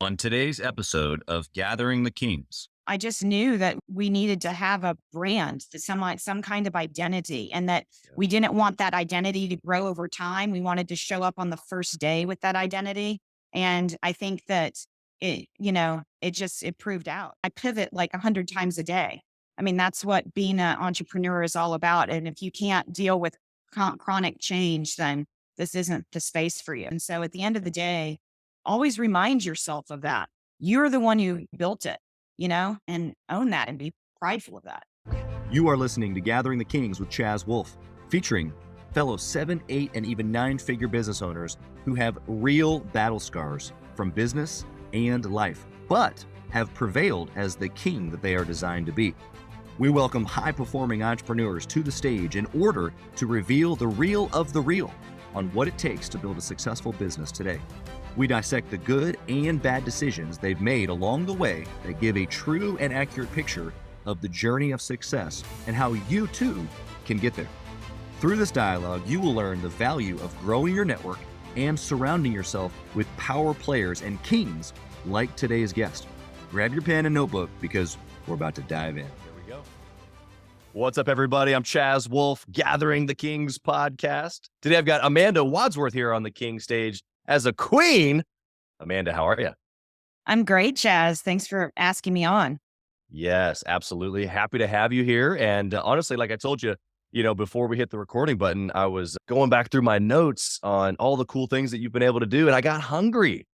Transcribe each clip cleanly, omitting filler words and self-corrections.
On today's episode of Gathering the Kings. I just knew that we needed to have a brand, some kind of identity, and that Yeah. we didn't want that identity to grow over time. We wanted to show up on the first day with that identity. And I think that it proved out. I pivot like 100 times a day. I mean, that's what being an entrepreneur is all about. And if you can't deal with chronic change, then this isn't the space for you. And so at the end of the day, always remind yourself of that. You're the one who built it, and own that and be prideful of that. You are listening to Gathering the Kings with Chaz, Wolfe, featuring fellow 7, 8, and even 9-figure business owners who have real battle scars from business and life, but have prevailed as the king that they are designed to be. We welcome high-performing entrepreneurs to the stage in order to reveal the real of the real on what it takes to build a successful business today. We dissect the good and bad decisions they've made along the way that give a true and accurate picture of the journey of success and how you too can get there. Through this dialogue, you will learn the value of growing your network and surrounding yourself with power players and kings like today's guest. Grab your pen and notebook because we're about to dive in. Here we go. What's up, everybody? I'm Chaz, Wolfe, Gathering the Kings podcast. Today I've got Amanda Wadsworth here on the King stage as a queen. Amanda, how are you? I'm great, Chaz. Thanks for asking me on. Yes, absolutely. Happy to have you here. And honestly, like I told you, before we hit the recording button, I was going back through my notes on all the cool things that you've been able to do. And I got hungry.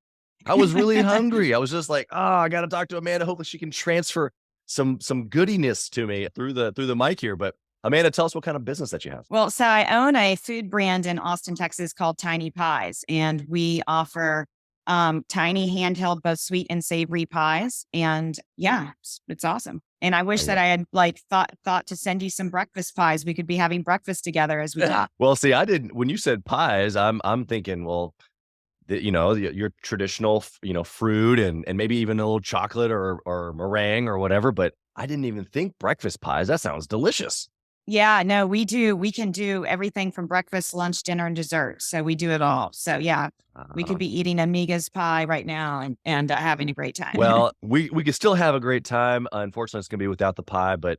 I was really hungry. I was just like, I got to talk to Amanda. Hopefully she can transfer some goodiness to me through the mic here. But Amanda, tell us what kind of business that you have. Well, so I own a food brand in Austin, Texas called Tiny Pies, and we offer tiny handheld, both sweet and savory pies. And yeah, it's awesome. And I wish that I had thought to send you some breakfast pies. We could be having breakfast together as we talk. Well, see, I didn't. When you said pies, I'm thinking, well, your traditional, fruit and maybe even a little chocolate or meringue or whatever. But I didn't even think breakfast pies. That sounds delicious. Yeah, no, we do. We can do everything from breakfast, lunch, dinner, and dessert. So we do it all. So yeah, we could be eating Amiga's pie right now and having a great time. Well, we could still have a great time. Unfortunately, it's going to be without the pie, but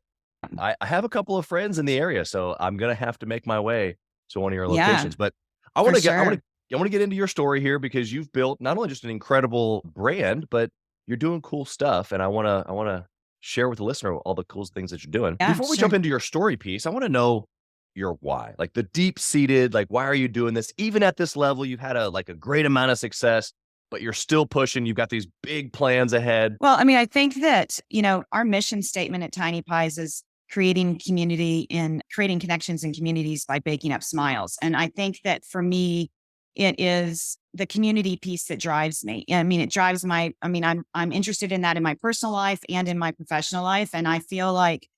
I have a couple of friends in the area, so I'm going to have to make my way to one of your locations. Yeah, But I want to get, sure. I want to get into your story here because you've built not only just an incredible brand, but you're doing cool stuff. And I want to share with the listener all the cool things that you're doing. Yeah, Before we sure. jump into your story piece, I want to know your why, like the deep seated, like, why are you doing this? Even at this level, you've had a great amount of success, but you're still pushing. You've got these big plans ahead. Well, I mean, I think that, our mission statement at Tiny Pies is creating community and creating connections in communities by baking up smiles. And I think that for me, it is the community piece that drives me. I mean, I'm interested in that in my personal life and in my professional life. And I feel like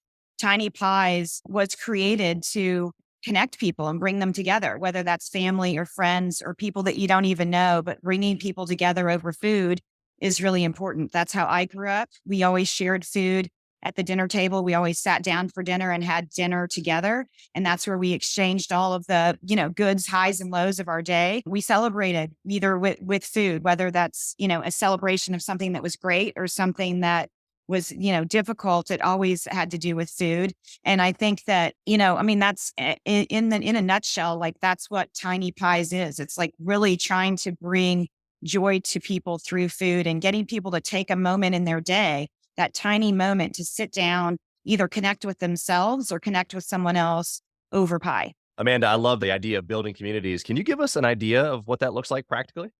Tiny Pies was created to connect people and bring them together, whether that's family or friends or people that you don't even know, but bringing people together over food is really important. That's how I grew up. We always shared food at the dinner table. We always sat down for dinner and had dinner together. And that's where we exchanged all of the, goods, highs and lows of our day. We celebrated either with food, whether that's, a celebration of something that was great or something that was, difficult. It always had to do with food. And I think that, that's in a nutshell, like that's what Tiny Pies is. It's like really trying to bring joy to people through food and getting people to take a moment in their day, that tiny moment to sit down, either connect with themselves or connect with someone else over pie. Amanda, I love the idea of building communities. Can you give us an idea of what that looks like practically?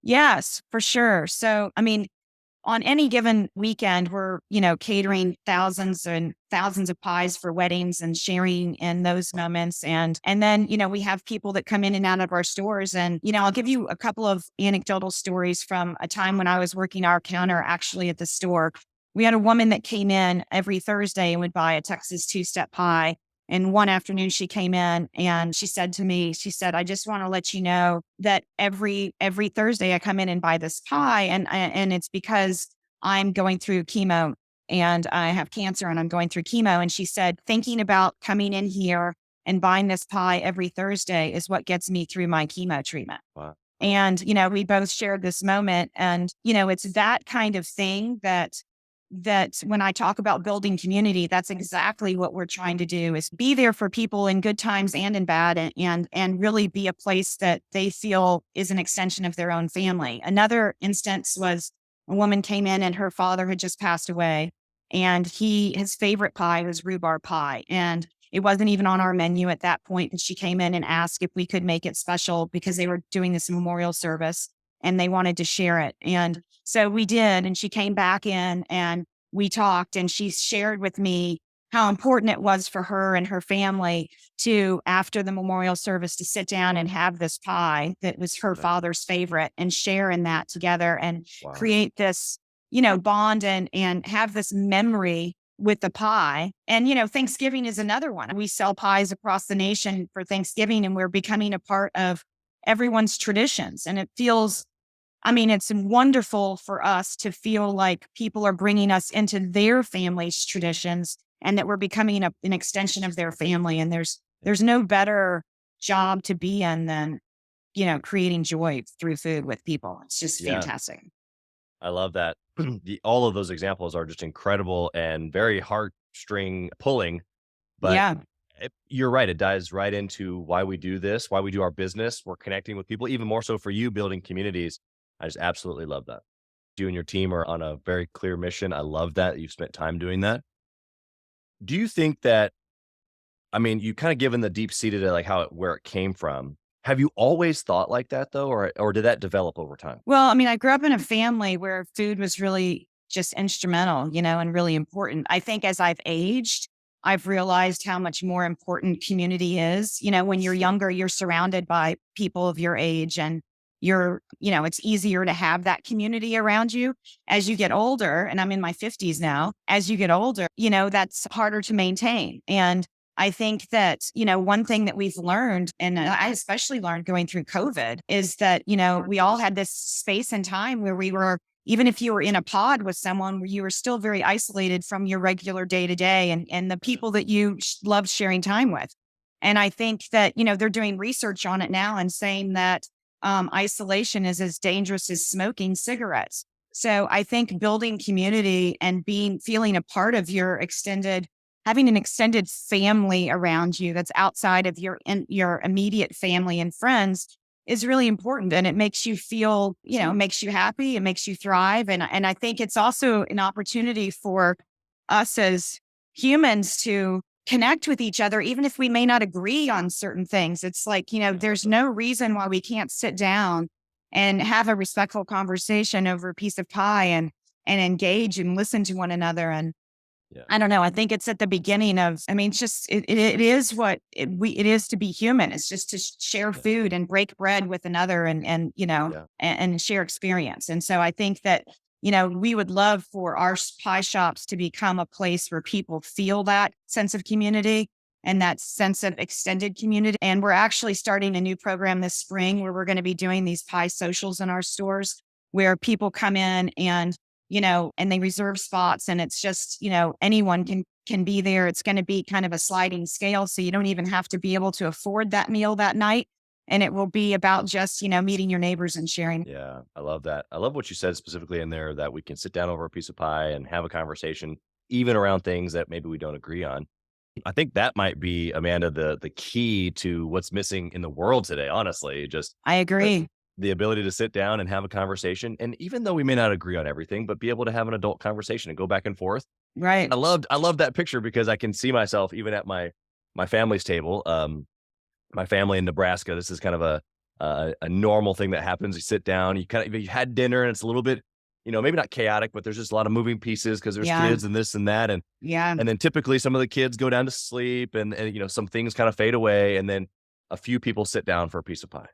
Yes, for sure. So, I mean, on any given weekend, we're, catering thousands and thousands of pies for weddings and sharing in those moments. And then, we have people that come in and out of our stores. And, I'll give you a couple of anecdotal stories from a time when I was working our counter actually at the store. We had a woman that came in every Thursday and would buy a Texas two-step pie. And one afternoon she came in and she said to me, I just want to let you know that every Thursday I come in and buy this pie. And it's because I'm going through chemo and I have cancer and I'm going through chemo. And she said, thinking about coming in here and buying this pie every Thursday is what gets me through my chemo treatment. Wow. And, we both shared this moment. And, it's that kind of thing that when I talk about building community, that's exactly what we're trying to do, is be there for people in good times and in bad, and really be a place that they feel is an extension of their own family. Another instance was a woman came in and her father had just passed away, and his favorite pie was rhubarb pie. And it wasn't even on our menu at that point. And she came in and asked if we could make it special because they were doing this memorial service and they wanted to share it. And so we did. And she came back in and we talked, and she shared with me how important it was for her and her family to, after the memorial service, to sit down and have this pie that was her father's favorite and share in that together and Wow. create this, bond and have this memory with the pie. And, Thanksgiving is another one. We sell pies across the nation for Thanksgiving, and we're becoming a part of everyone's traditions. And it feels, it's wonderful for us to feel like people are bringing us into their family's traditions and that we're becoming an extension of their family. And there's no better job to be in than, creating joy through food with people. It's just fantastic. I love that. All of those examples are just incredible and very heartstring pulling, but you're right. It dives right into why we do this, why we do our business. We're connecting with people, even more so for you, building communities. I just absolutely love that. You and your team are on a very clear mission. I love that you've spent time doing that. Do you think that, you kind of given the deep seated, like where it came from. Have you always thought like that though? Or did that develop over time? Well, I grew up in a family where food was really just instrumental, and really important. I think as I've aged, I've realized how much more important community is. When you're younger, you're surrounded by people of your age, and it's easier to have that community around you. As you get older, and I'm in my 50s now, as you get older, that's harder to maintain. And I think that, one thing that we've learned, and I especially learned going through COVID, is that, we all had this space and time where we were, even if you were in a pod with someone, where you were still very isolated from your regular day to day and the people that you loved sharing time with. And I think that, they're doing research on it now and saying that isolation is as dangerous as smoking cigarettes. So I think building community and feeling a part of having an extended family around you that's outside of your immediate family and friends is really important. And it makes you feel, it makes you happy, it makes you thrive. And I think it's also an opportunity for us as humans to connect with each other, even if we may not agree on certain things. It's like, there's no reason why we can't sit down and have a respectful conversation over a piece of pie and engage and listen to one another. And I don't know, I think it's at the beginning of, it's just, it is what it is to be human. It's just to share food and break bread with another and share experience. And so I think that, we would love for our pie shops to become a place where people feel that sense of community and that sense of extended community. And we're actually starting a new program this spring where we're going to be doing these pie socials in our stores, where people come in and they reserve spots, and it's just, anyone can be there. It's going to be kind of a sliding scale. So you don't even have to be able to afford that meal that night. And it will be about just, meeting your neighbors and sharing. Yeah, I love that. I love what you said specifically in there, that we can sit down over a piece of pie and have a conversation, even around things that maybe we don't agree on. I think that might be, Amanda, the key to what's missing in the world today, honestly. Just I agree. The ability to sit down and have a conversation. And even though we may not agree on everything, but be able to have an adult conversation and go back and forth. Right. I love that picture, because I can see myself even at my family's table. My family in Nebraska, this is kind of a normal thing that happens. You sit down, you had dinner, and it's a little bit, maybe not chaotic, but there's just a lot of moving pieces because there's kids and this and that. And then typically some of the kids go down to sleep, and some things kind of fade away. And then a few people sit down for a piece of pie.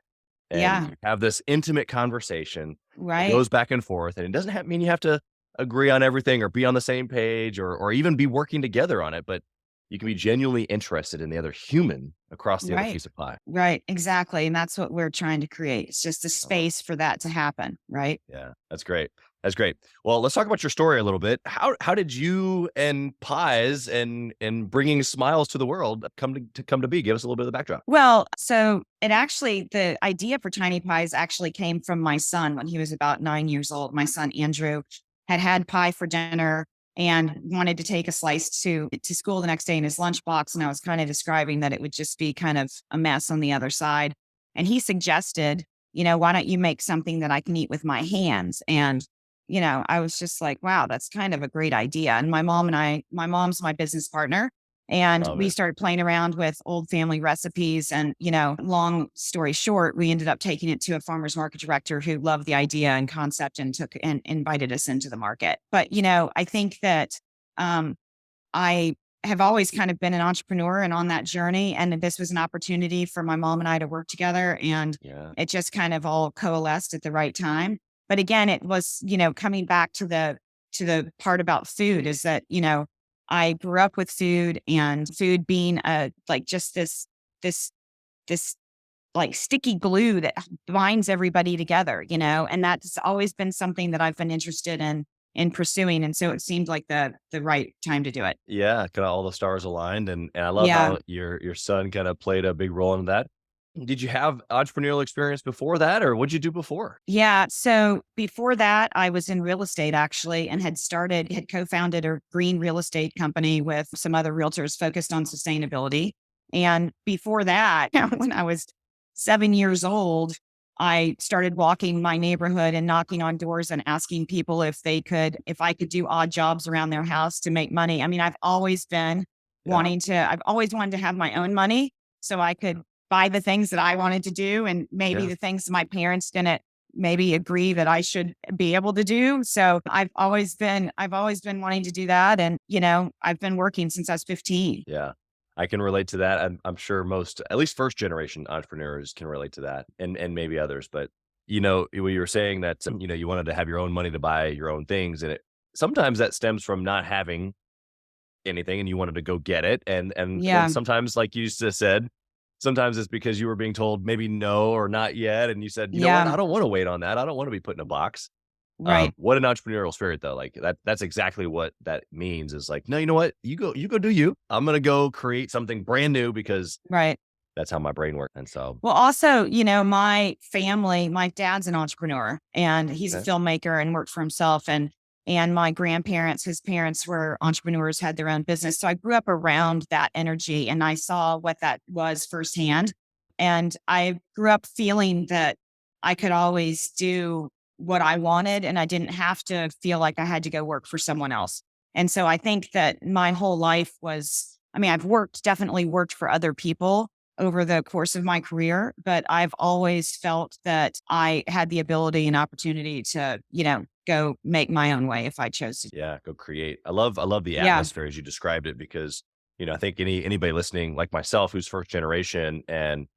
And you have this intimate conversation. Right. It goes back and forth. And it doesn't mean you have to agree on everything or be on the same page or even be working together on it, but you can be genuinely interested in the other human across the other piece of pie. Right. Exactly. And that's what we're trying to create. It's just a space for that to happen. Right. Yeah, that's great. That's great. Well, let's talk about your story a little bit. How did you and pies and bringing smiles to the world come to be? Give us a little bit of the backdrop. Well, so the idea for Tiny Pies actually came from my son when he was about 9 years old. My son, Andrew, had pie for dinner and wanted to take a slice to school the next day in his lunchbox. And I was kind of describing that it would just be kind of a mess on the other side. And he suggested, why don't you make something that I can eat with my hands? And I was just like, wow, that's kind of a great idea. And my mom's my business partner. And Love we it. started playing around with old family recipes. And, long story short, we ended up taking it to a farmer's market director who loved the idea and concept and took and invited us into the market. But, I think that I have always kind of been an entrepreneur and on that journey. And this was an opportunity for my mom and I to work together. And Yeah. it just kind of all coalesced at the right time. But again, it was, coming back to the part about food is that, I grew up with food and food being just this this like sticky glue that binds everybody together, and that's always been something that I've been interested in pursuing. And so it seemed like the right time to do it. Yeah, kind of all the stars aligned, and I love Yeah. how your son kind of played a big role in that. Did you have entrepreneurial experience before that, or what'd you do before? Yeah. So before that, I was in real estate actually and had co-founded a green real estate company with some other realtors focused on sustainability. And before that, when I was 7 years old, I started walking my neighborhood and knocking on doors and asking people if I could do odd jobs around their house to make money. I mean, Yeah, I've always wanted to have my own money so I could buy the things that I wanted to do and maybe yeah. the things my parents didn't maybe agree that I should be able to do. So I've always been wanting to do that. And, I've been working since I was 15. Yeah. I can relate to that. I'm sure most, at least first generation entrepreneurs can relate to that and maybe others. But, when you were saying that, you wanted to have your own money to buy your own things, and sometimes that stems from not having anything and you wanted to go get it. And Yeah. sometimes, like you just said, sometimes it's because you were being told maybe no or not yet. And you said, you know what? Yeah. I don't want to wait on that. I don't want to be put in a box. Right. What an entrepreneurial spirit though. Like that's exactly what that means is like, no, you know what? You go do you. I'm going to go create something brand new because Right. that's how my brain works. And so, Well, also, my dad's an entrepreneur and he's a okay. filmmaker and worked for himself. And my grandparents, his parents were entrepreneurs, had their own business. So I grew up around that energy and I saw what that was firsthand. And I grew up feeling that I could always do what I wanted and I didn't have to feel like I had to go work for someone else. And so I think that my whole life I've definitely worked for other people over the course of my career, but I've always felt that I had the ability and opportunity to, go make my own way if I chose to. Yeah, go create. I love the Yeah. atmosphere as you described it because, I think anybody listening like myself who's first generation and,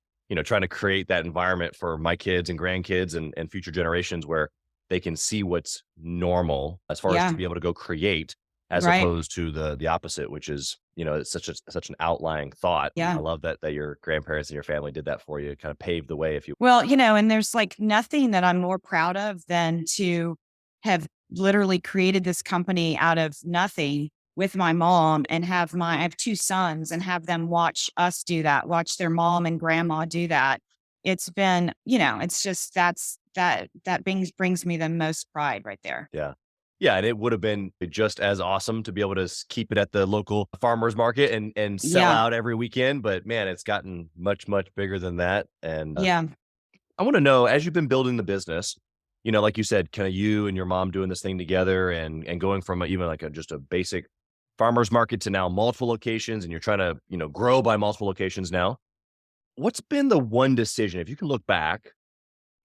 trying to create that environment for my kids and grandkids and future generations where they can see what's normal as far as to Yeah. be able to go create as Right. opposed to the opposite, which is, it's such an outlying thought. I Yeah. love that your grandparents and your family did that for you, kind of paved the way if you. Well, and there's like nothing that I'm more proud of than to have literally created this company out of nothing with my mom and I have two sons and have them watch us do that, watch their mom and grandma do that. It's been, it's just that brings me the most pride right there. Yeah. Yeah, and it would have been just as awesome to be able to keep it at the local farmers market and sell Yeah. out every weekend, but man, it's gotten much, much bigger than that, and, Yeah. I wanna know, as you've been building the business, like you said, kinda you and your mom doing this thing together and going from even like just a basic farmer's market to now multiple locations, and you're trying to, grow by multiple locations now. What's been the one decision, if you can look back,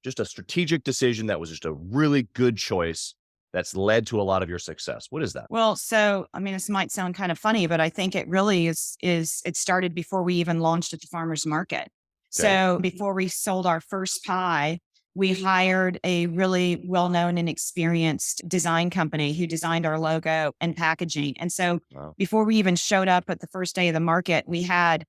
just a strategic decision that was just a really good choice that's led to a lot of your success? What is that? Well, so this might sound kind of funny, but I think it really is it started before we even launched at the farmers market. Okay. So before we sold our first pie, we hired a really well-known and experienced design company who designed our logo and packaging. And so Wow. before we even showed up at the first day of the market, we had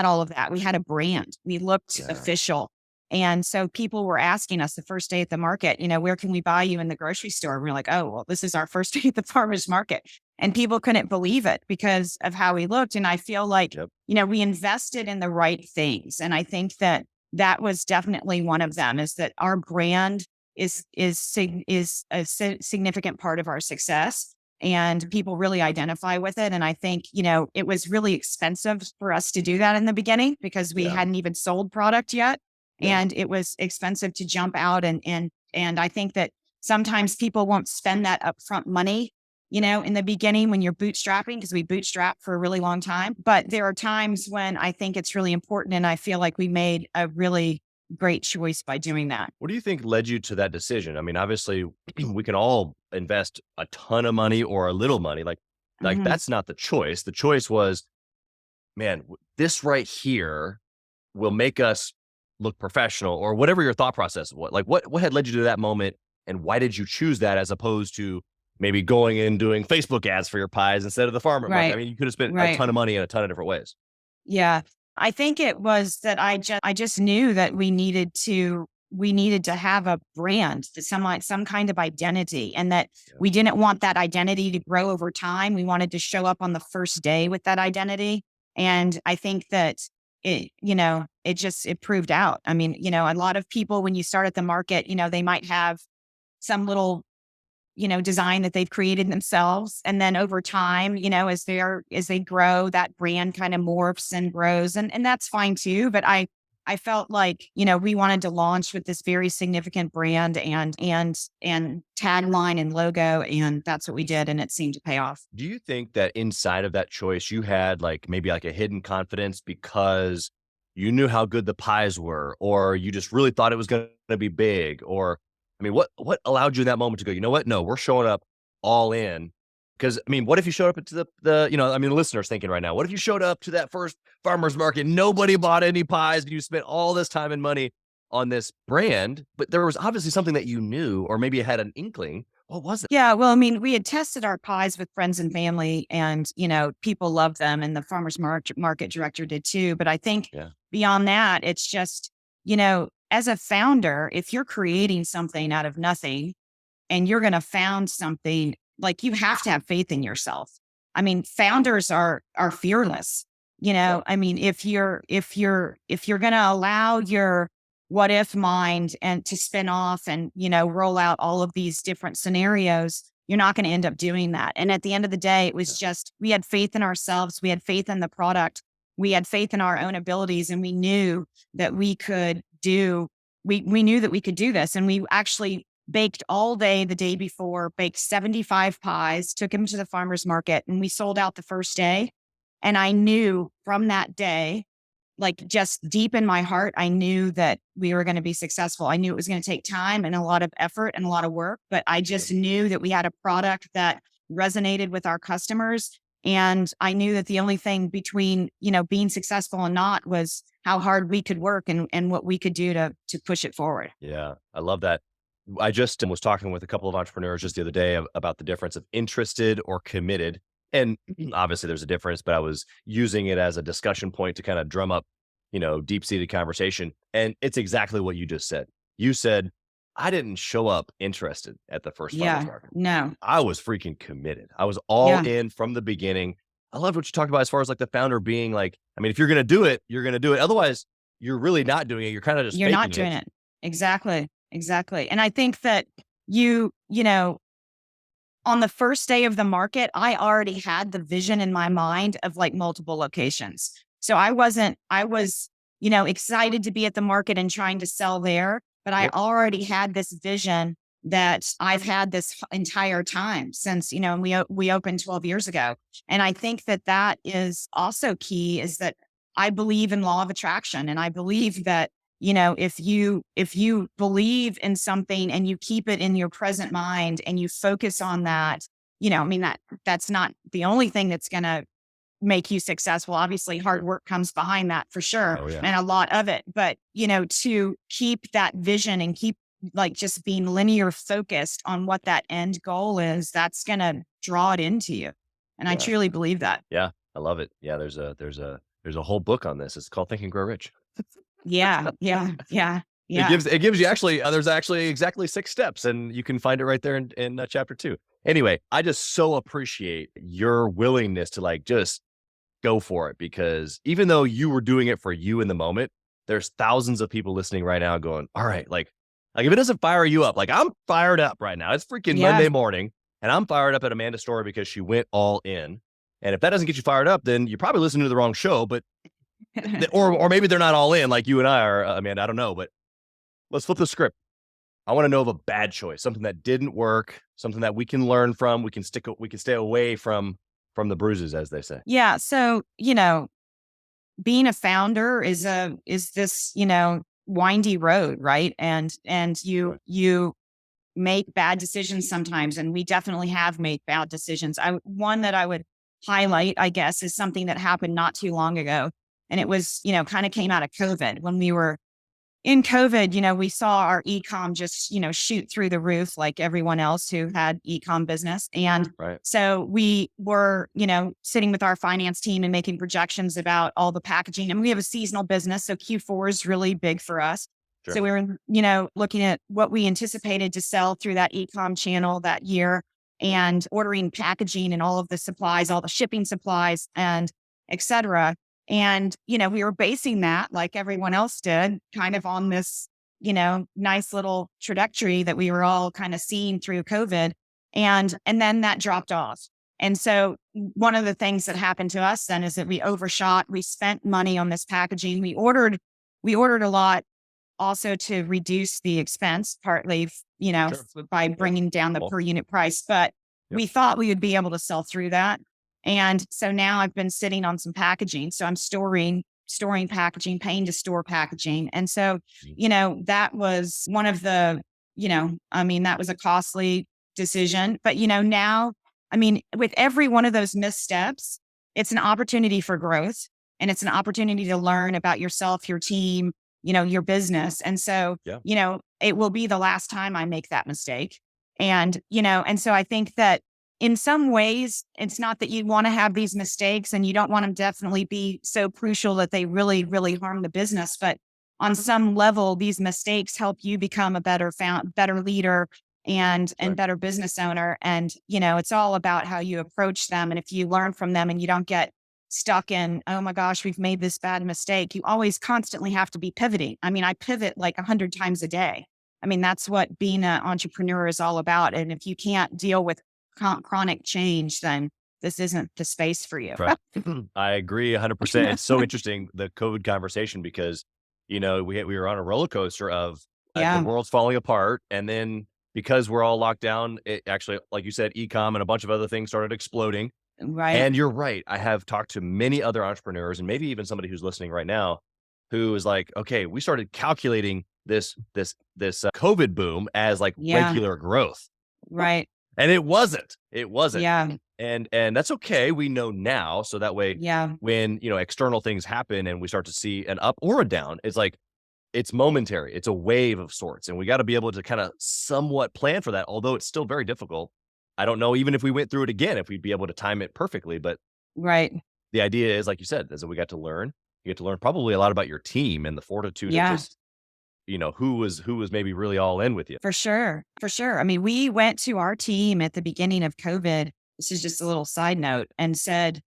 all of that. We had a brand. We looked Yeah. official. And so people were asking us the first day at the market, where can we buy you in the grocery store? And we're like, oh, well, this is our first day at the farmer's market. And people couldn't believe it because of how we looked. And I feel like, Yep. we invested in the right things. And I think that that was definitely one of them, is that our brand is a significant part of our success. And people really identify with it. And I think, it was really expensive for us to do that in the beginning because we Yeah. hadn't even sold product yet. Yeah. And it was expensive to jump out. And I think that sometimes people won't spend that upfront money, in the beginning when you're bootstrapping, because we bootstrapped for a really long time. But there are times when I think it's really important. And I feel like we made a really great choice by doing that. What do you think led you to that decision? I mean, obviously, we can all invest a ton of money or a little money. Like Mhm. that's not the choice. The choice was, man, this right here will make us look professional, or whatever your thought process was. Like, what had led you to that moment, and why did you choose that as opposed to maybe going and doing Facebook ads for your pies instead of the farmer market? Right. I mean, you could have spent a Right. ton of money in a ton of different ways. Yeah. I think it was that I just knew that we needed to have a brand, some kind of identity, and that Yeah. we didn't want that identity to grow over time. We wanted to show up on the first day with that identity. And I think that it proved out. I mean, a lot of people, when you start at the market, they might have some little design that they've created themselves. And then over time, as they grow, that brand kind of morphs and grows, and that's fine too. But I felt like, we wanted to launch with this very significant brand and tagline and logo. And that's what we did. And it seemed to pay off. Do you think that inside of that choice, you had maybe a hidden confidence because you knew how good the pies were, or you just really thought it was going to be big? Or, I mean, what allowed you in that moment to go, you know what? No, we're showing up all in. Because, I mean, what if you showed up to the listeners thinking right now, what if you showed up to that first farmer's market, nobody bought any pies, and you spent all this time and money on this brand, but there was obviously something that you knew, or maybe you had an inkling. What was it? Yeah, well, I mean, we had tested our pies with friends and family, and people loved them, and the farmers market director did too. But I think Yeah. beyond that, it's just as a founder, if you're creating something out of nothing and you're going to found something, like, you have to have faith in yourself. I mean, founders are fearless. I mean, if you're going to allow your what if mind and to spin off and, roll out all of these different scenarios, you're not going to end up doing that. And at the end of the day, it was just, we had faith in ourselves. We had faith in the product. We had faith in our own abilities, and we knew that we could we knew that we could do this. And we actually baked all day the day before, baked 75 pies, took them to the farmer's market, and we sold out the first day. And I knew from that day, just deep in my heart, I knew that we were going to be successful. I knew it was going to take time and a lot of effort and a lot of work, but I just knew that we had a product that resonated with our customers. And I knew that the only thing between, being successful and not was how hard we could work and what we could do to push it forward. Yeah, I love that. I just was talking with a couple of entrepreneurs just the other day about the difference of interested or committed. And obviously there's a difference, but I was using it as a discussion point to kind of drum up, deep-seated conversation. And it's exactly what you just said. You said, I didn't show up interested at the first farmer's market. No. I was freaking committed. I was all in from the beginning. I loved what you talked about as far as the founder being I mean, if you're going to do it, you're going to do it. Otherwise, you're really not doing it. You're kind of just You're not faking doing it. Exactly. And I think that on the first day of the market, I already had the vision in my mind of multiple locations. So I was, excited to be at the market and trying to sell there, but I already had this vision that I've had this entire time since, we opened 12 years ago. And I think that is also key, is that I believe in law of attraction. And I believe that, if you believe in something and you keep it in your present mind and you focus on that, that's not the only thing that's going to make you successful. Obviously, hard work comes behind that for sure. Oh, yeah. And a lot of it, but to keep that vision and keep just being linear focused on what that end goal is, that's going to draw it into you. And I truly believe that. Yeah, I love it. Yeah, there's a whole book on this. It's called Think and Grow Rich. Yeah. Yeah. It gives you actually, there's actually exactly 6 steps, and you can find it right there in chapter 2. Anyway, I just so appreciate your willingness to like just go for it, because even though you were doing it for you in the moment, there's thousands of people listening right now going, all right, like if it doesn't fire you up, like I'm fired up right now. It's freaking Yeah. Monday morning and I'm fired up at Amanda's story because she went all in. And if that doesn't get you fired up, then you're probably listening to the wrong show, but or maybe they're not all in like you and I are, Amanda. I don't know, but let's flip the script. I want to know of a bad choice, something that didn't work, something that we can learn from. We can stay away from the bruises, as they say. Yeah. So, being a founder is this, windy road, right? And you make bad decisions sometimes, and we definitely have made bad decisions. One that I would highlight, I guess, is something that happened not too long ago. And it was, kind of came out of COVID. When we were in COVID, we saw our e-com just, shoot through the roof like everyone else who had e-com business. And Right. so we were, sitting with our finance team and making projections about all the packaging. And we have a seasonal business, so Q4 is really big for us. Sure. So we were, looking at what we anticipated to sell through that e-com channel that year, and ordering packaging and all of the supplies, all the shipping supplies, and et cetera. And, we were basing that, like everyone else did, kind of on this, nice little trajectory that we were all kind of seeing through COVID. And then that dropped off. And so one of the things that happened to us then is that we overshot. We spent money on this packaging. We ordered a lot also to reduce the expense, partly, Sure. by bringing down the per unit price. But we thought we would be able to sell through that. And so now I've been sitting on some packaging. So I'm storing packaging, paying to store packaging. And so, that was one of the, that was a costly decision. But, now, with every one of those missteps, it's an opportunity for growth, and it's an opportunity to learn about yourself, your team, your business. And so, it will be the last time I make that mistake. And, and so I think that in some ways, it's not that you want to have these mistakes and you don't want them to definitely be so crucial that they really, really harm the business. But on some level, these mistakes help you become a better leader and better business owner. And, it's all about how you approach them. And if you learn from them and you don't get stuck in, oh my gosh, we've made this bad mistake, you always constantly have to be pivoting. I pivot like 100 times a day. That's what being an entrepreneur is all about. And if you can't deal with chronic change, then this isn't the space for you. Right. I agree 100%. It's so interesting, the COVID conversation, because, we were on a roller coaster of the world's falling apart. And then because we're all locked down, it actually, like you said, e-com and a bunch of other things started exploding. Right. And you're right. I have talked to many other entrepreneurs, and maybe even somebody who's listening right now, who is like, okay, we started calculating this COVID boom as like regular growth. Right. And it wasn't. Yeah. And that's okay. We know now. So that way, when, external things happen and we start to see an up or a down, it's like, it's momentary. It's a wave of sorts. And we got to be able to kind of somewhat plan for that, although it's still very difficult. I don't know, even if we went through it again, if we'd be able to time it perfectly. But the idea is, like you said, is that we got to learn. You get to learn probably a lot about your team and the fortitude of just, who was maybe really all in with you. For sure. We went to our team at the beginning of COVID. This is just a little side note, and said,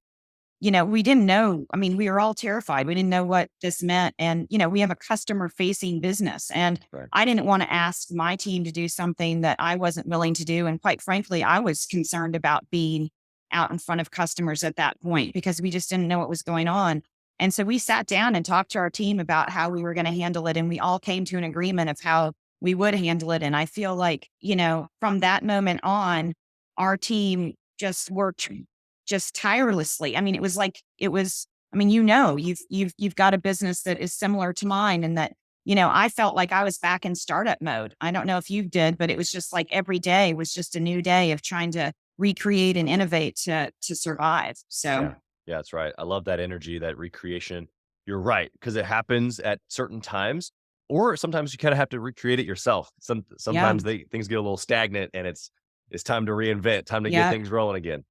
we didn't know. We were all terrified. We didn't know what this meant. And, we have a customer facing business, and I didn't want to ask my team to do something that I wasn't willing to do. And quite frankly, I was concerned about being out in front of customers at that point, because we just didn't know what was going on. And so we sat down and talked to our team about how we were going to handle it. And we all came to an agreement of how we would handle it. And I feel like, from that moment on, our team just worked just tirelessly. You've got a business that is similar to mine, and that, I felt like I was back in startup mode. I don't know if you did, but it was just like every day was just a new day of trying to recreate and innovate to survive. So. Yeah, that's right. I love that energy, that recreation. You're right, because it happens at certain times, or sometimes you kind of have to recreate it yourself. Sometimes things get a little stagnant, and it's time to reinvent, time to get things rolling again.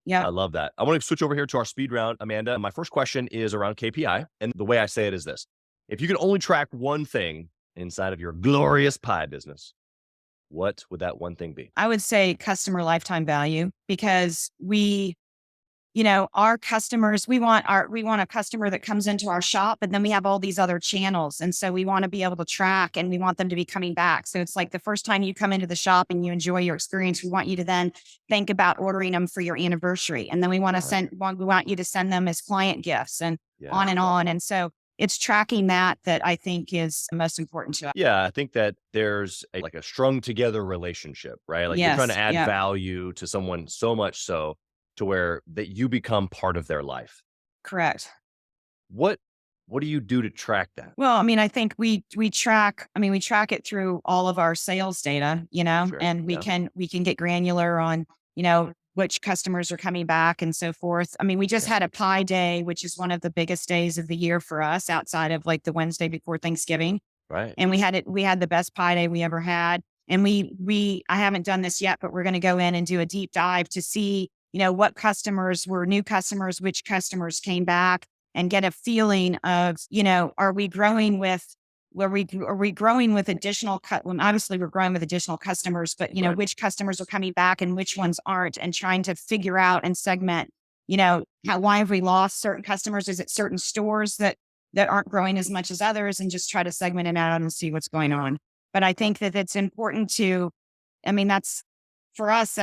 Yeah, I love that. I want to switch over here to our speed round, Amanda. My first question is around KPI, and the way I say it is this: if you can only track one thing inside of your glorious pie business, what would that one thing be? I would say customer lifetime value, because our customers, we want a customer that comes into our shop, and then we have all these other channels. And so we want to be able to track, and we want them to be coming back. So it's like the first time you come into the shop and you enjoy your experience, we want you to then think about ordering them for your anniversary. And then we want you to send them as client gifts, and on and on. And so it's tracking that I think is most important to us. Yeah, I think that there's a strung together relationship, right? Like you're trying to add value to someone so much so to where that you become part of their life. Correct. What do you do to track that? Well, I mean, I think we track it through all of our sales data, Sure. and we can get granular on, which customers are coming back and so forth. I mean, we just had a pie day, which is one of the biggest days of the year for us outside of like the Wednesday before Thanksgiving. Right. And we had the best pie day we ever had. And I haven't done this yet, but we're going to go in and do a deep dive to see, what customers were new customers, which customers came back, and get a feeling of, are we growing with additional well, obviously we're growing with additional customers, but which customers are coming back and which ones aren't, and trying to figure out and segment, why have we lost certain customers? Is it certain stores that aren't growing as much as others, and just try to segment it out and see what's going on. But I think that it's important for us,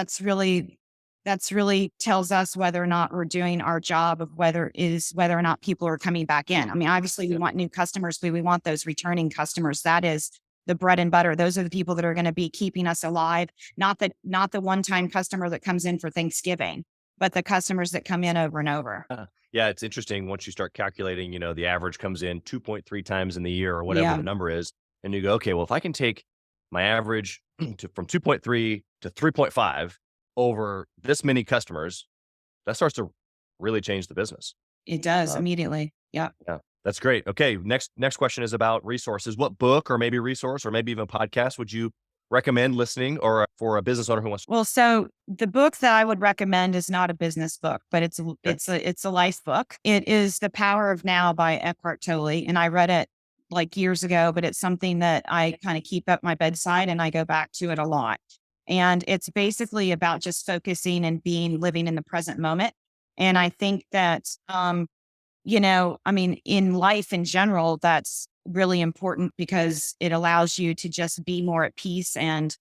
that's really tells us whether or not we're doing our job of whether or not people are coming back in. I mean, obviously we want new customers, but we want those returning customers. That is the bread and butter. Those are the people that are going to be keeping us alive. Not the one-time customer that comes in for Thanksgiving, but the customers that come in over and over. Yeah, it's interesting once you start calculating, the average comes in 2.3 times in the year or whatever the number is. And you go, okay, well, if I can take my average from 2.3 to 3.5 over this many customers, that starts to really change the business. It does immediately. Yeah. Yeah. That's great. Okay. Next question is about resources. What book or maybe resource or maybe even podcast would you recommend listening, or for a business owner who wants to? Well, so the book that I would recommend is not a business book, but it's a life book. It is The Power of Now by Eckhart Tolle. And I read it like years ago, but it's something that I kind of keep at my bedside, and I go back to it a lot. And it's basically about just focusing and living in the present moment. And I think that, in life in general, that's really important, because it allows you to just be more at peace and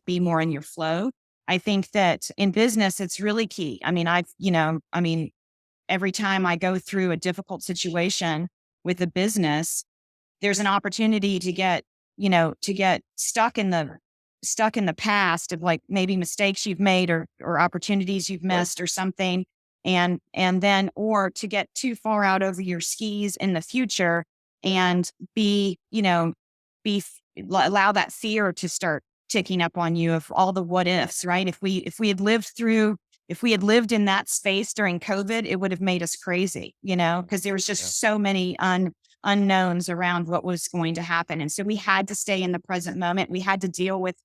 be more in your flow. I think that in business, it's really key. I mean, every time I go through a difficult situation with a business, there's an opportunity to get stuck in the past of like maybe mistakes you've made or opportunities you've missed or something. And then, or to get too far out over your skis in the future and allow that fear to start ticking up on you of all the what ifs, right? If we had lived in that space during COVID, it would have made us crazy, because there was just so many unknowns around what was going to happen. And so we had to stay in the present moment. We had to deal with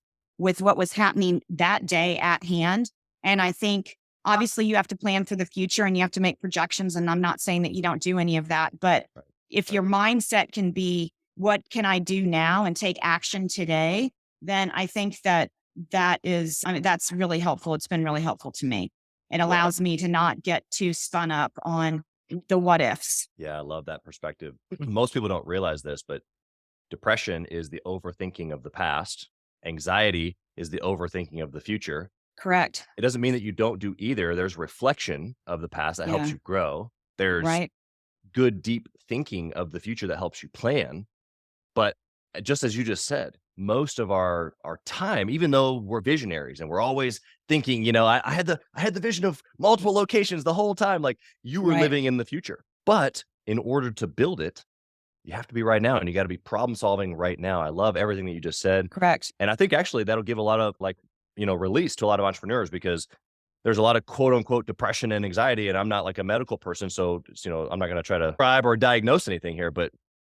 what was happening that day at hand. And I think obviously you have to plan for the future and you have to make projections. And I'm not saying that you don't do any of that, but if your mindset can be, what can I do now, and take action today, then I think that's really helpful. It's been really helpful to me. It allows me to not get too spun up on the what ifs. Yeah, I love that perspective. Most people don't realize this, but depression is the overthinking of the past. Anxiety is the overthinking of the future. Correct. It doesn't mean that you don't do either. There's reflection of the past that helps you grow. There's good, deep thinking of the future that helps you plan. But just as you just said, most of our time, even though we're visionaries and we're always thinking, I had the vision of multiple locations the whole time, like you were living in the future. But in order to build it, you have to be right now, and you got to be problem solving right now. I love everything that you just said. Correct. And I think actually that'll give a lot of release to a lot of entrepreneurs, because there's a lot of quote unquote depression and anxiety. And I'm not like a medical person, so I'm not going to try to prescribe or diagnose anything here, but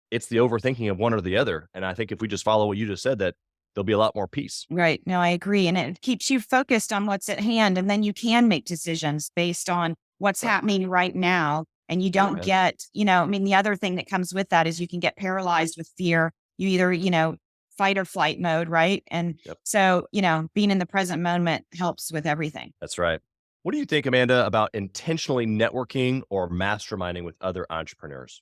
it's the overthinking of one or the other. And I think if we just follow what you just said, that there'll be a lot more peace. Right. No, I agree. And it keeps you focused on what's at hand. And then you can make decisions based on what's happening right now. And you don't get, the other thing that comes with that is you can get paralyzed with fear you either, fight or flight mode, right? And Yep. so, being in the present moment helps with everything. That's right. What do you think, Amanda, about intentionally networking or masterminding with other entrepreneurs?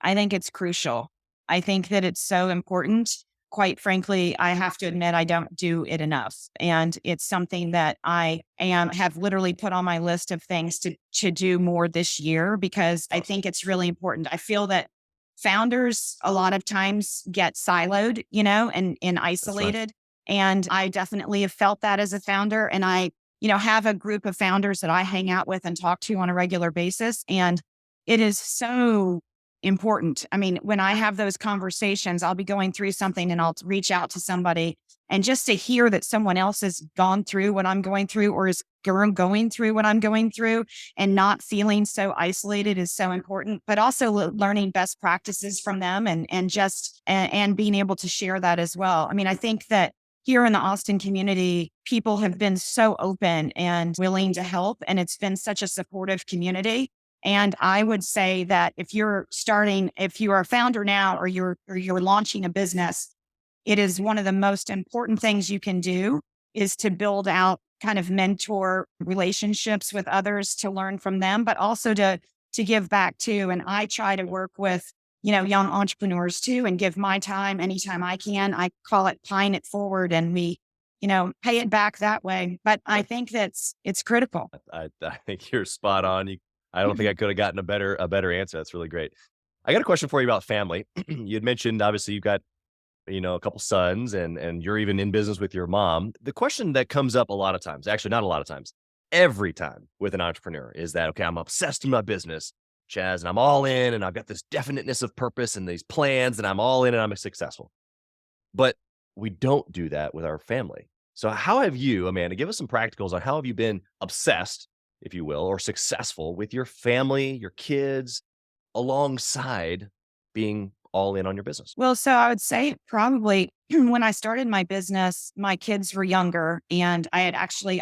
I think it's crucial. I think that it's so important. Quite frankly, I have to admit I don't do it enough. And it's something that I have literally put on my list of things to do more this year, because I think it's really important. I feel that founders a lot of times get siloed, and isolated. And I definitely have felt that as a founder. And I, have a group of founders that I hang out with and talk to on a regular basis. And it is so important. I mean, when I have those conversations, I'll be going through something and I'll reach out to somebody, and just to hear that someone else has gone through what I'm going through, or is going through what I'm going through, and not feeling so isolated is so important. But also learning best practices from them, and being able to share that as well. I mean, I think that here in the Austin community, people have been so open and willing to help, and it's been such a supportive community. And I would say that if you are a founder now, or you're launching a business, it is one of the most important things you can do, is to build out kind of mentor relationships with others, to learn from them, but also to give back too. And I try to work with, young entrepreneurs too, and give my time anytime I can. I call it paying it forward, and we, pay it back that way. But I think it's critical. I think you're spot on. I don't think I could have gotten a better answer. That's really great. I got a question for you about family. You had mentioned, obviously, you've got, a couple sons, and you're even in business with your mom. The question that comes up a lot of times, actually not a lot of times, every time with an entrepreneur, is that, okay, I'm obsessed in my business, Chaz, and I'm all in, and I've got this definiteness of purpose and these plans, and I'm all in and I'm successful. But we don't do that with our family. So how have you, Amanda, give us some practicals on how have you been obsessed, if you will, or successful with your family, your kids, alongside being all in on your business? Well, so I would say probably when I started my business, my kids were younger, and I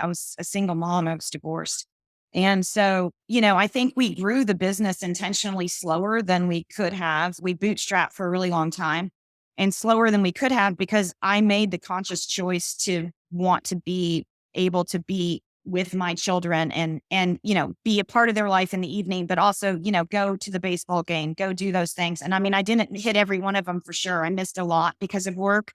was a single mom. I was divorced. And so, I think we grew the business intentionally slower than we could have. We bootstrapped for a really long time, and slower than we could have, because I made the conscious choice to want to be able to be with my children, and be a part of their life in the evening, but also, go to the baseball game, go do those things. And I mean, I didn't hit every one of them for sure. I missed a lot because of work,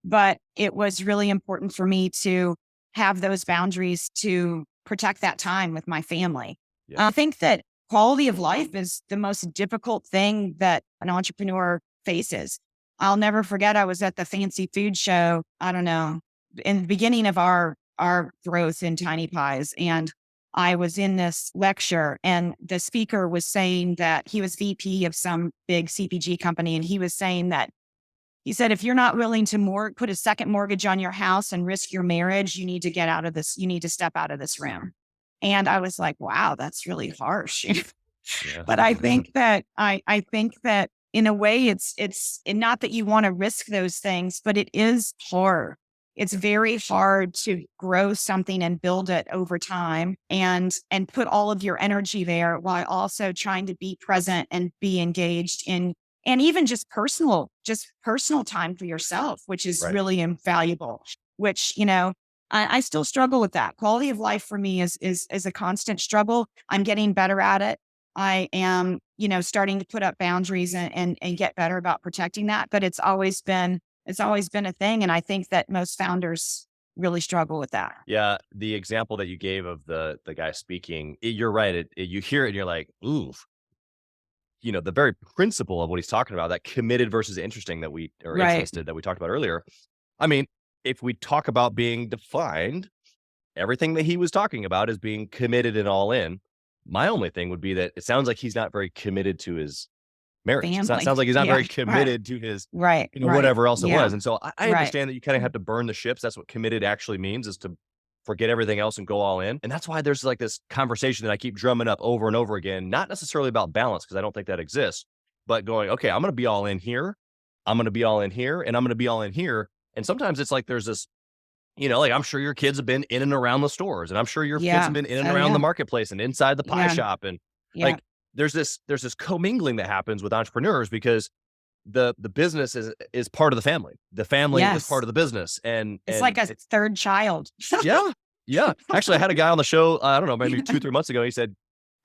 but it was really important for me to have those boundaries to protect that time with my family. Yeah. I think that quality of life is the most difficult thing that an entrepreneur faces. I'll never forget, I was at the fancy food show, I don't know, in the beginning of our growth in Tiny Pies. And I was in this lecture, and the speaker was saying that he was VP of some big CPG company. And he said, if you're not willing to put a second mortgage on your house and risk your marriage, you need to step out of this room. And I was like, wow, that's really harsh. Yeah. But I think that I think that in a way it's not that you want to risk those things, but it is hard. It's very hard to grow something and build it over time, and put all of your energy there, while also trying to be present and be engaged in, and even just personal time for yourself, which is Right. really invaluable, which, I still struggle with that. Quality of life for me is a constant struggle. I'm getting better at it. I am, starting to put up boundaries and get better about protecting that. But it's always been a thing. And I think that most founders really struggle with that. Yeah. The example that you gave of the guy speaking, you're right. You hear it and you're like, ooh, the very principle of what he's talking about, that committed versus interesting Right. interested that we talked about earlier. I mean, if we talk about being defined, everything that he was talking about is being committed and all in. My only thing would be that it sounds like he's not very committed to his marriage. It Family. sounds like he's not Yeah, very right. committed to his, Right. whatever else it Yeah. was. And so I Right. understand that you kind of have to burn the ships. That's what committed actually means, is to forget everything else and go all in. And that's why there's like this conversation that I keep drumming up over and over again, not necessarily about balance, because I don't think that exists, but going, okay, I'm going to be all in here. I'm going to be all in here, and I'm going to be all in here. And sometimes it's like, there's this, like, I'm sure your kids have been in and around the stores, and I'm sure your kids Yeah. have been in and Oh, around yeah. the marketplace and inside the pie Yeah. shop. And Yeah. like, there's this commingling that happens with entrepreneurs, because the business is part of the family. The family is part Yes. of the business. And It's like a third child. yeah. Yeah. Actually, I had a guy on the show, I don't know, maybe 2-3 months ago. He said,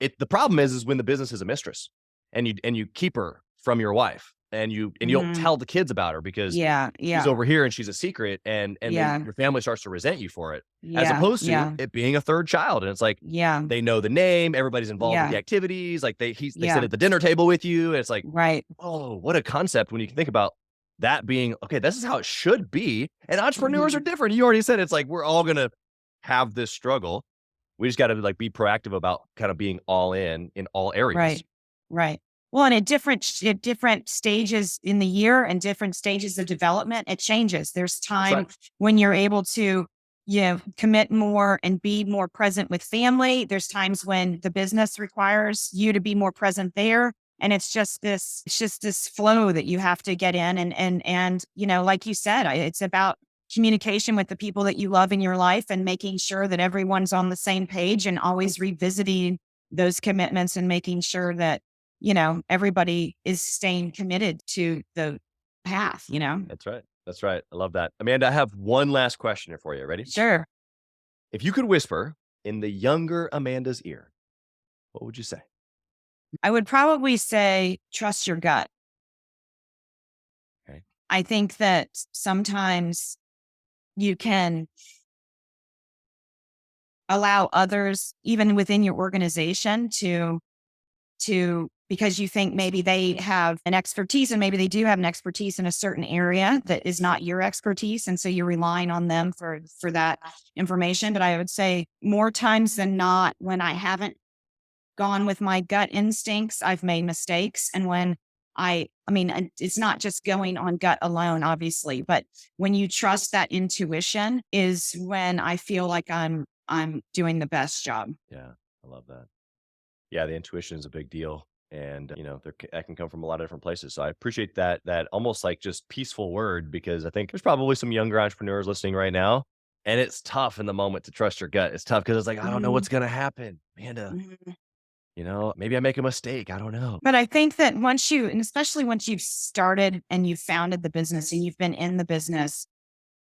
the problem is when the business is a mistress and you keep her from your wife and you don't Mhm. tell the kids about her because Yeah, she's yeah, over here and she's a secret, and then yeah, your family starts to resent you for it, as yeah, opposed to yeah, it being a third child. And it's like, yeah, they know the name, everybody's involved with yeah, the activities. Like they sit yeah, at the dinner table with you. And it's like, right. oh, what a concept when you can think about that being, okay, this is how it should be. And entrepreneurs are Mhm. different. You already said it's like, we're all going to have this struggle. We just got to like be proactive about kind of being all in all areas. Right, right. Well, and at different stages in the year and different stages of development, it changes. There's That's time right. when you're able to, commit more and be more present with family. There's times when the business requires you to be more present there. And it's just this flow that you have to get in. And, like you said, it's about communication with the people that you love in your life and making sure that everyone's on the same page and always revisiting those commitments and making sure that, everybody is staying committed to the path. That's right. That's right. I love that. Amanda, I have one last question here for you. Ready? Sure. If you could whisper in the younger Amanda's ear, what would you say? I would probably say trust your gut. Okay. I think that sometimes you can allow others, even within your organization, to because you think maybe they have an expertise and maybe they do have an expertise in a certain area that is not your expertise. And so you're relying on them for that information. But I would say more times than not, when I haven't gone with my gut instincts, I've made mistakes. And when I mean, it's not just going on gut alone, obviously, but when you trust that intuition is when I feel like I'm doing the best job. Yeah, I love that. Yeah, the intuition is a big deal. And, that can come from a lot of different places. So I appreciate that almost like just peaceful word, because I think there's probably some younger entrepreneurs listening right now. And it's tough in the moment to trust your gut. It's tough because it's like, I don't know what's Mhm, going to happen. Amanda, mhm. maybe I make a mistake. I don't know. But I think that and especially once you've started and you've founded the business and you've been in the business,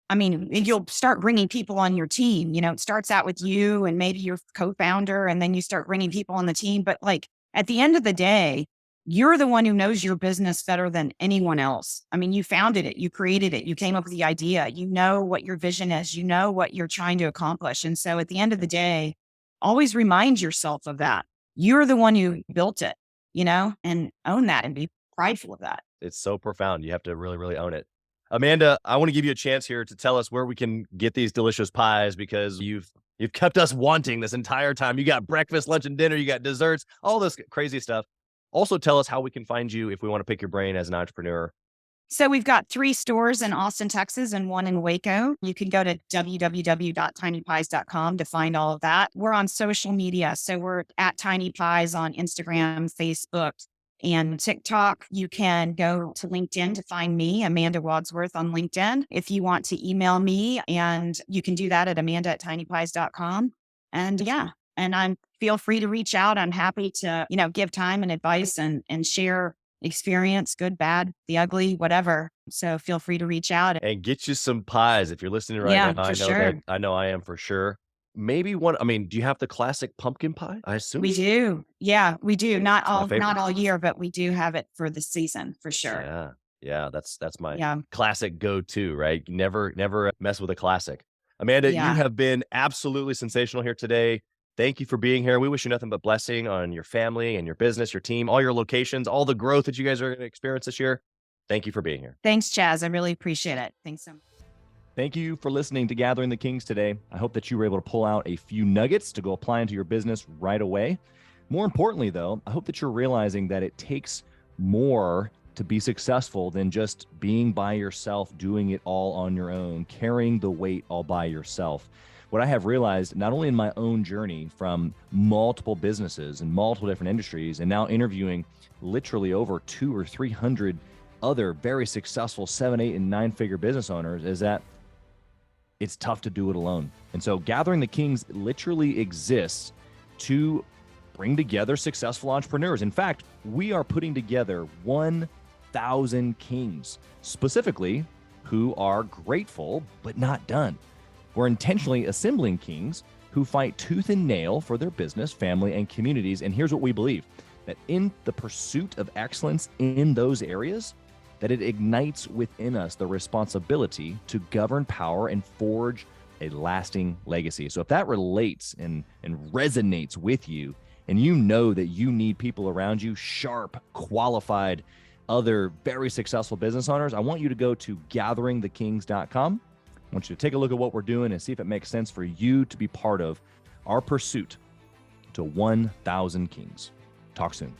I mean, you'll start bringing people on your team. It starts out with you and maybe your co-founder, and then you start bringing people on the team. But like at the end of the day, you're the one who knows your business better than anyone else. I mean, you founded it, you created it, you came up with the idea, you know what your vision is, you know what you're trying to accomplish. And so at the end of the day, always remind yourself of that. You're the one who built it, and own that and be prideful of that. It's so profound. You have to really, really own it. Amanda, I want to give you a chance here to tell us where we can get these delicious pies, because you've kept us wanting this entire time. You got breakfast, lunch, and dinner. You got desserts, all this crazy stuff. Also, tell us how we can find you if we want to pick your brain as an entrepreneur. So we've got 3 stores in Austin, Texas, and 1 in Waco. You can go to www.tinypies.com to find all of that. We're on social media. So we're at Tiny Pies on Instagram, Facebook, and TikTok. You can go to LinkedIn to find me, Amanda Wadsworth, on LinkedIn. If you want to email me, and you can do that at amanda@tinypies.com. And yeah, and feel free to reach out. I'm happy to, give time and advice and share experience, good, bad, the ugly, whatever. So feel free to reach out. And get you some pies if you're listening right Yeah, now. for I know that sure. I know I am for sure. Maybe one. I mean, do you have the classic pumpkin pie? I assume. We do. Yeah, we do. Not It's my all, not favorite. all year, but we do have it for the season for sure. Yeah. Yeah, that's my Yeah. classic go-to, right? Never mess with a classic. Amanda, you Yeah. have been absolutely sensational here today. Thank you for being here. We wish you nothing but blessing on your family and your business, your team, all your locations, all the growth that you guys are going to experience this year. Thank you for being here. Thanks, Chaz. I really appreciate it. Thanks so much. Thank you for listening to Gathering the Kings today. I hope that you were able to pull out a few nuggets to go apply into your business right away. More importantly, though, I hope that you're realizing that it takes more to be successful than just being by yourself, doing it all on your own, carrying the weight all by yourself. What I have realized, not only in my own journey from multiple businesses and multiple different industries, and now interviewing literally over 200 or 300 other very successful 7, 8, and 9-figure business owners, is that it's tough to do it alone. And so Gathering the Kings literally exists to bring together successful entrepreneurs. In fact, we are putting together one 1,000 kings, specifically who are grateful but not done. We're intentionally assembling kings who fight tooth and nail for their business, family, and communities. And here's what we believe, that in the pursuit of excellence in those areas, that it ignites within us the responsibility to govern power and forge a lasting legacy. So if that relates and resonates with you, and you know that you need people around you, sharp, qualified, other very successful business owners, I want you to go to gatheringthekings.com. I want you to take a look at what we're doing and see if it makes sense for you to be part of our pursuit to 1,000 kings. Talk soon.